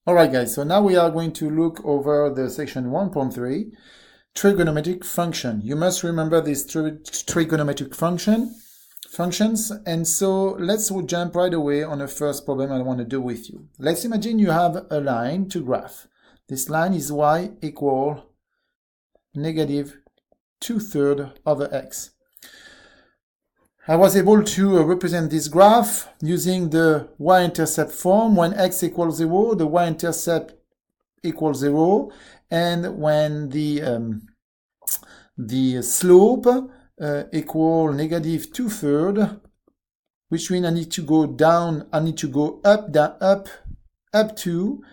Alright guys, so now we are going to look over the section 1.3, trigonometric function. You must remember these trigonometric functions, and so let's jump right away on the first problem I want to do with you. Let's imagine you have a line to graph. This line is y equal negative 2/3 over x. I was able to represent this graph using the y-intercept form. When x equals 0, the y-intercept equals 0, and when the slope equal negative 2/3, which means I need to go down, I need to go up, down, up 2,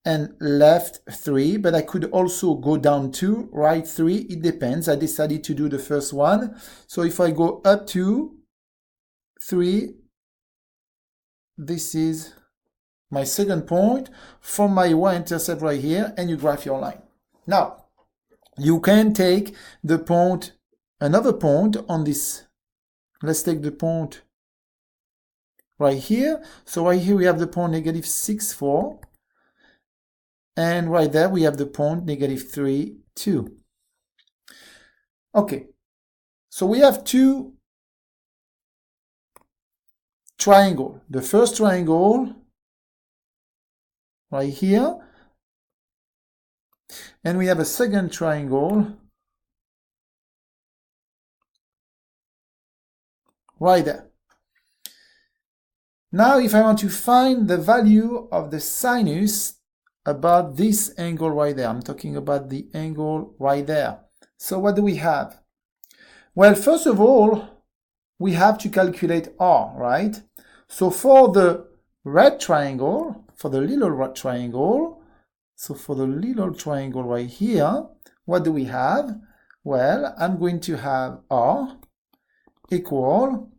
and left 3, but I could also go down 2, right 3, it depends. I decided to do the first one. So if I go up 2, 3, this is my second point from my y-intercept right here, and you graph your line. Now, you can take the point, another point on this. Let's take the point right here. So right here we have the point negative 6, 4. And right there we have the point negative 3, 2. Okay, so we have two triangles. The first triangle right here, and we have a second triangle right there. Now if I want to find the value of the sinus about this angle right there, I'm talking about the angle right there. So what do we have? Well, first of all, we have to calculate R, right? So for the red triangle, for the little red triangle, so for the little triangle right here, what do we have? Well, I'm going to have R equal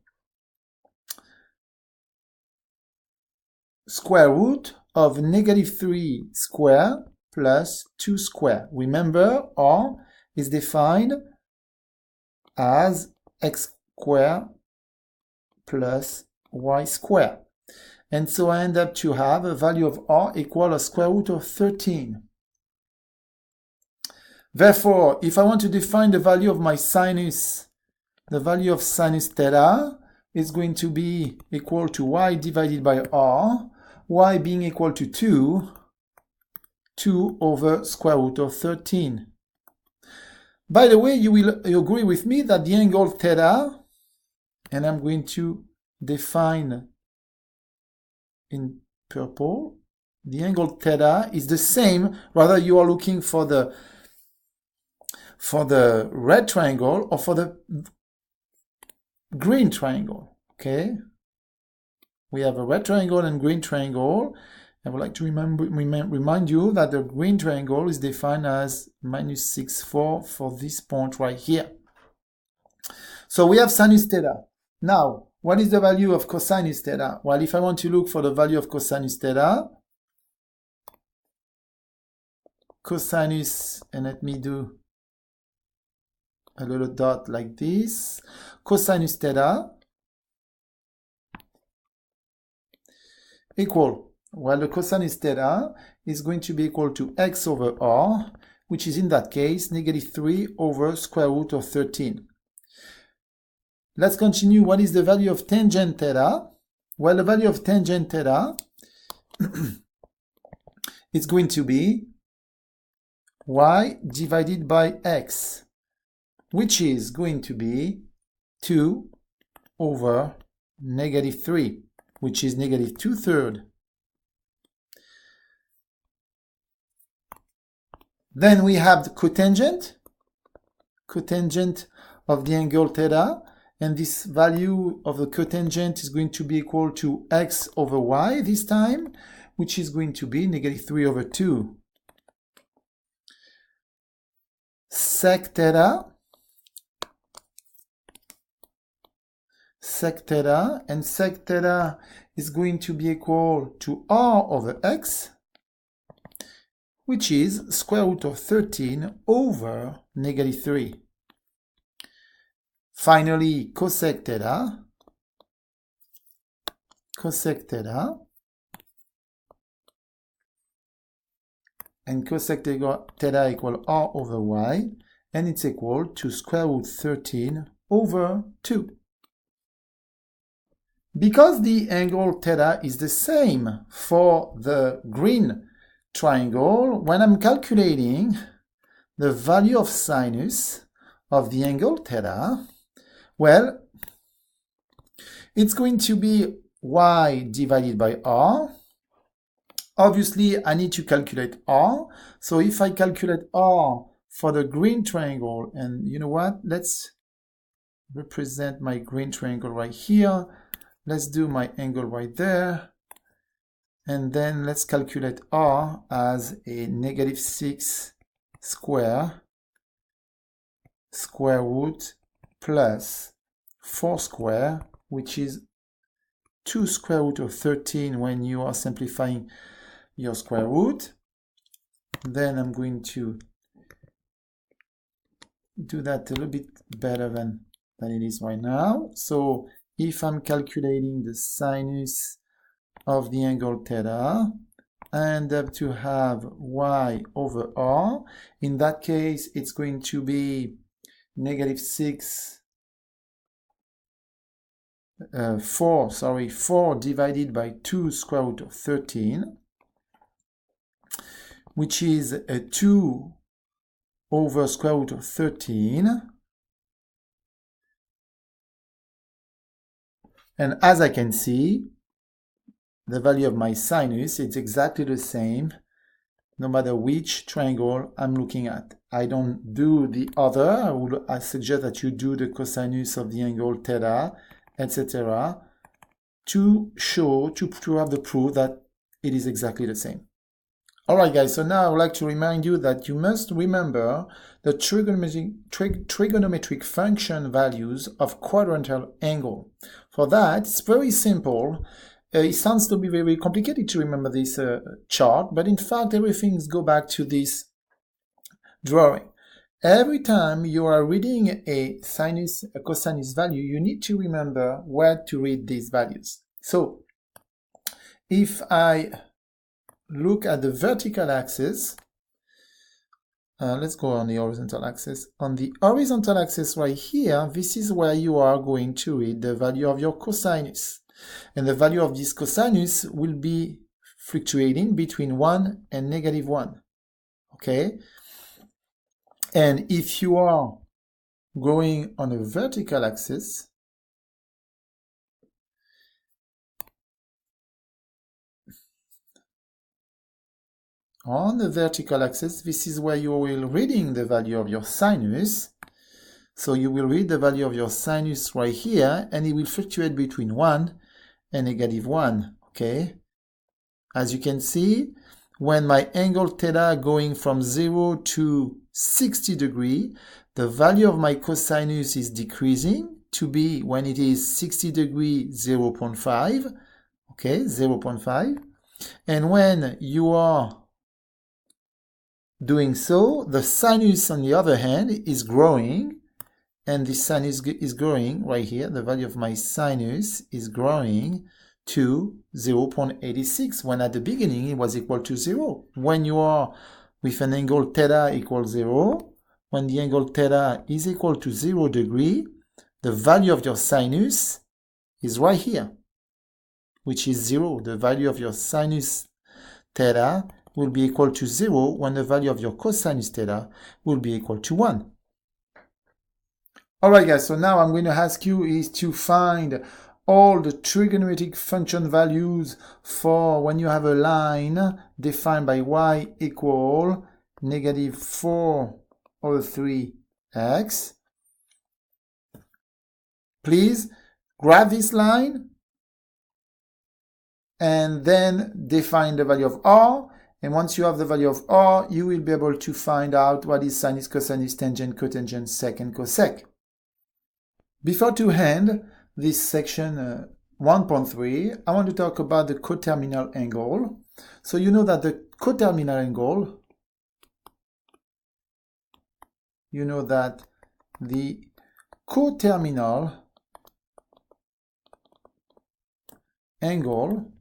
square root of negative 3 square plus 2 square. Remember, R is defined as x square plus y square. And so I end up to have a value of R equal a square root of 13. Therefore, if I want to define the value of my sinus, the value of sinus theta is going to be equal to y divided by R, y being equal to 2 over square root of 13. By the way, you agree with me that the angle theta, and I'm going to define in purple, the angle theta is the same, whether you are looking for the red triangle or for the green triangle, okay? We have a red triangle and green triangle. I would like to remind you that the green triangle is defined as minus 6, 4 for this point right here. So we have sinus theta. Now, what is the value of cosinus theta? Well, if I want to look for the value of cosinus theta, cosinus, and let me do a little dot like this, cosinus theta equal, well, the cosinus theta is going to be equal to x over r, which is in that case negative 3 over square root of 13. Let's continue. What is the value of tangent theta? Well, the value of tangent theta is going to be y divided by x, which is going to be 2 over negative 3. Which is negative 2/3. Then we have the cotangent of the angle theta, and this value of the cotangent is going to be equal to x over y this time, which is going to be negative 3 over 2. Sec theta, and sec theta is going to be equal to r over x, which is square root of 13 over negative 3. Finally, cosec theta and cosec theta equal r over y, and it's equal to square root 13 over 2. Because the angle theta is the same for the green triangle, when I'm calculating the value of sinus of the angle theta, well, it's going to be y divided by r. Obviously, I need to calculate r. So if I calculate r for the green triangle, and you know what? Let's represent my green triangle right here. Let's do my angle right there. And then let's calculate r as a -6 square root plus 4 square, which is 2 square root of 13 when you are simplifying your square root. Then I'm going to do that a little bit better than it is right now. So if I'm calculating the sinus of the angle theta, I end up to have y over r. In that case, it's going to be -4 divided by 2 square root of 13, which is a 2 over square root of 13. And as I can see, the value of my sinus is exactly the same no matter which triangle I'm looking at. I don't do the other. I suggest that you do the cosinus of the angle theta, etc., to have the proof that it is exactly the same. Alright guys, so now I would like to remind you that you must remember the trigonometric function values of quadrantal angle. For that, it's very simple. It sounds to be very complicated to remember this chart, but in fact everything goes back to this drawing. Every time you are reading a cosinus value, you need to remember where to read these values. So if I look at the vertical axis, let's go on the horizontal axis. On the horizontal axis right here, this is where you are going to read the value of your cosinus. And the value of this cosinus will be fluctuating between 1 and -1. Okay? And if you are going on a vertical axis, this is where you will reading the value of your sinus. So you will read the value of your sinus right here, and it will fluctuate between 1 and -1, okay? As you can see, when my angle theta going from 0 to 60 degrees, the value of my cosinus is decreasing to be, when it is 60 degrees, 0.5, okay, 0.5. And when you are doing so, the sinus, on the other hand, is growing, and the sinus is growing right here. The value of my sinus is growing to 0.86, when at the beginning it was equal to 0. When you are with an angle theta equals 0, when the angle theta is equal to 0 degree, the value of your sinus is right here, which is 0. The value of your sinus theta will be equal to 0 when the value of your cosinus theta will be equal to 1. Alright guys, so now I'm going to ask you is to find all the trigonometric function values for when you have a line defined by y equal -4 over 3x. Please grab this line and then define the value of r. And once you have the value of r, you will be able to find out what is sinus, cosinus, tangent, cotangent, sec, and cosec. Before to end this section 1.3, I want to talk about the coterminal angle. So you know that the coterminal angle,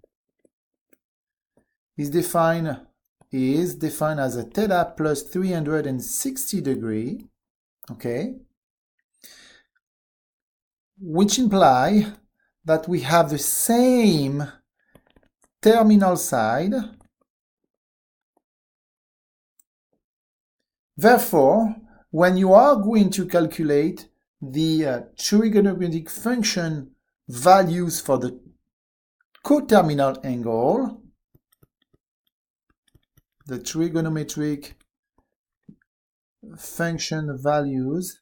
is defined is defined as a theta plus 360 degree, okay, which imply that we have the same terminal side. Therefore, when you are going to calculate the trigonometric function values for the coterminal angle, the trigonometric function values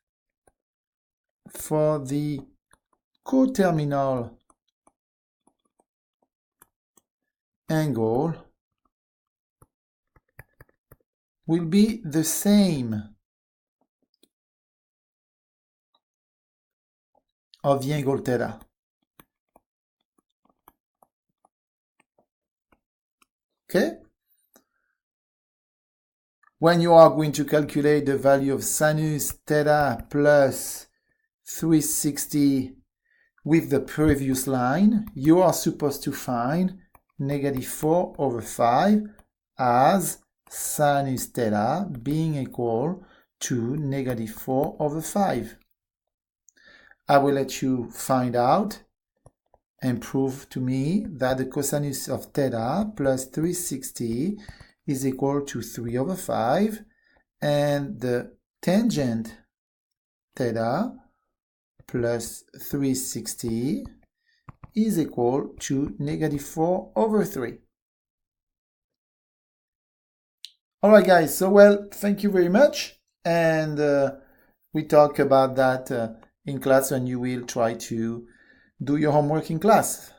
for the coterminal angle will be the same of the angle theta. Okay? When you are going to calculate the value of sinus theta plus 360 with the previous line, you are supposed to find -4/5 as sinus theta being equal to -4/5. I will let you find out and prove to me that the cosinus of theta plus 360 is equal to 3/5, and the tangent theta plus 360 is equal to -4/3. Alright guys, so well, thank you very much, and we talk about that in class, and you will try to do your homework in class.